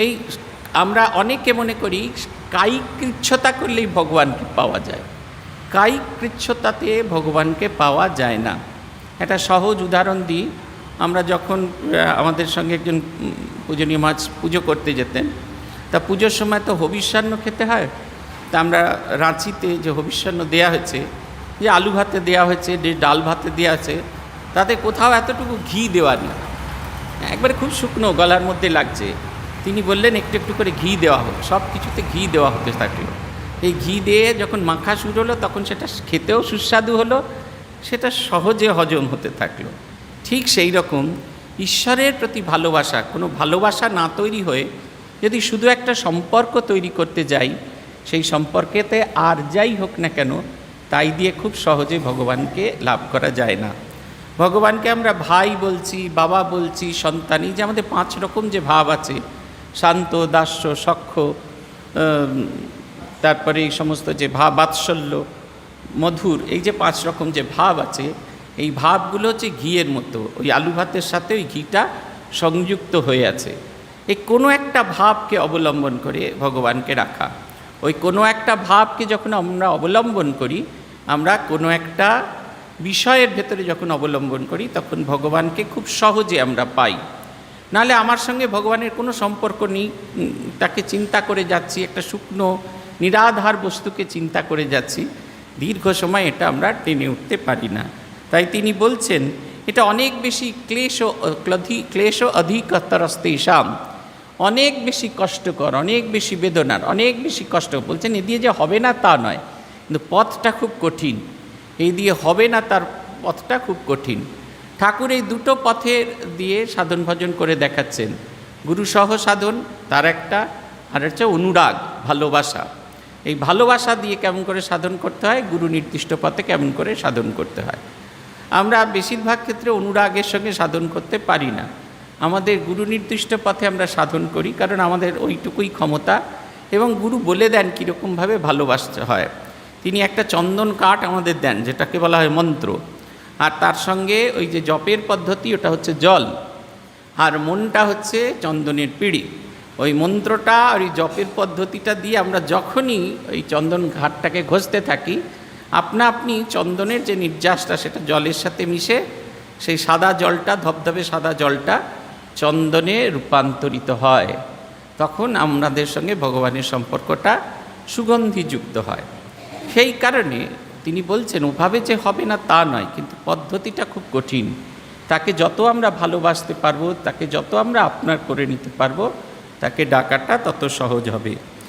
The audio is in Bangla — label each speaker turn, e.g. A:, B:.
A: এই আমরা অনেকে মনে করি কায়িক কৃচ্ছতা করলেই ভগবানকে পাওয়া যায়। কায়িক কৃচ্ছতাতে ভগবানকে পাওয়া যায় না। একটা সহজ উদাহরণ দিই। আমরা যখন আমাদের সঙ্গে একজন পূজনীয় মাছ পুজো করতে যেতেন, তা পুজোর সময় তো হবিষ্যান্ন খেতে হয়। তা আমরা রাঁচিতে যে হবিষ্যান্ন দেওয়া হয়েছে, যে আলু ভাতে দেওয়া হয়েছে, যে ডাল ভাতে দেওয়া আছে, তাতে কোথাও এতটুকু ঘি দেওয়া নেই, একবারে খুব শুকনো, গলার মধ্যে লাগছে। তিনি বললেন একটু একটু করে ঘি দেওয়া হোক, সব কিছুতে ঘি দেওয়া হতে থাকলো। এই ঘি দিয়ে যখন মাখা শুরু হলো, তখন সেটা খেতেও সুস্বাদু হলো, সেটা সহজে হজম হতে থাকলো। ঠিক সেই রকম ঈশ্বরের প্রতি ভালোবাসা, কোনো ভালোবাসা না তৈরি হয়ে যদি শুধু একটা সম্পর্ক তৈরি করতে যাই, সেই সম্পর্কেতে আর যাই হোক না কেন, তাই দিয়ে খুব সহজে ভগবানকে লাভ করা যায় না। ভগবানকে আমরা ভাই বলছি, বাবা বলছি, সন্তানই, যে আমাদের 5 রকম যে ভাব আছে, শান্ত, দাস্য, সখ্য, তারপরে এই সমস্ত যে ভাব, বাৎসল্য, মধুর, এই যে 5 রকম যে ভাব আছে, এই ভাবগুলো হচ্ছে ঘিয়ের মতো। ওই আলু ভাতের সাথে ওই ঘিটা সংযুক্ত হয়ে আছে। এই কোনো একটা ভাবকে অবলম্বন করে ভগবানকে রাখা। ওই কোনো একটা ভাবকে যখন আমরা অবলম্বন করি, আমরা কোনো একটা বিষয়ের ভেতরে যখন অবলম্বন করি, তখন ভগবানকে খুব সহজে আমরা পাই। নাহলে আমার সঙ্গে ভগবানের কোনো সম্পর্ক নেই, তাকে চিন্তা করে যাচ্ছি, একটা শুকনো নিরাধার বস্তুকে চিন্তা করে যাচ্ছি, দীর্ঘ সময় এটা আমরা টেনে উঠতে পারি না। তাই তিনি বলছেন এটা অনেক বেশি ক্লেশ অধিকতরস্তেষাম, অনেক বেশি কষ্টকর, অনেক বেশি বেদনার, অনেক বেশি কষ্ট। বলছেন এ দিয়ে যে হবে না তা নয়, কিন্তু পথটা খুব কঠিন। এই দিয়ে হবে না, তার পথটা খুব কঠিন। ঠাকুর এই দুটো পথের দিয়ে সাধন ভজন করে দেখাচ্ছেন। গুরুসহ সাধন তার একটা, আর হচ্ছে অনুরাগ, ভালোবাসা। এই ভালোবাসা দিয়ে কেমন করে সাধন করতে হয়, গুরু নির্দিষ্ট পথে কেমন করে সাধন করতে হয়। আমরা বেশিরভাগ ক্ষেত্রে অনুরাগের সঙ্গে সাধন করতে পারি না। আমাদের গুরু নির্দিষ্ট পথে আমরা সাধন করি, কারণ আমাদের ওইটুকুই ক্ষমতা, এবং গুরু বলে দেন কীরকমভাবে ভালোবাসতে হয়। তিনি একটা চন্দন কাঠ আমাদের দেন, যেটাকে বলা হয় মন্ত্র, আর তার সঙ্গে ওই যে জপের পদ্ধতি, ওটা হচ্ছে জল, আর মনটা হচ্ছে চন্দনের পিঁড়ি। ওই মন্ত্রটা আর ওই জপের পদ্ধতিটা দিয়ে আমরা যখনই ওই চন্দন ঘাটটাকে ঘষতে থাকি, আপনা আপনি চন্দনের যে নির্যাসটা, সেটা জলের সাথে মিশে সেই সাদা জলটা, ধবধবে সাদা জলটা চন্দনে রূপান্তরিত হয়। তখন আমাদের সঙ্গে ভগবানের সম্পর্কটা সুগন্ধিযুক্ত হয়। সেই কারণে তিনি বলছেন ওভাবে যে হবে না তা নয়, কিন্তু পদ্ধতিটা খুব কঠিন। তাকে যত আমরা ভালোবাসতে পারবো, তাকে যত আমরা আপনার করে নিতে পারবো, তাকে ডাকাটা তত সহজ হবে।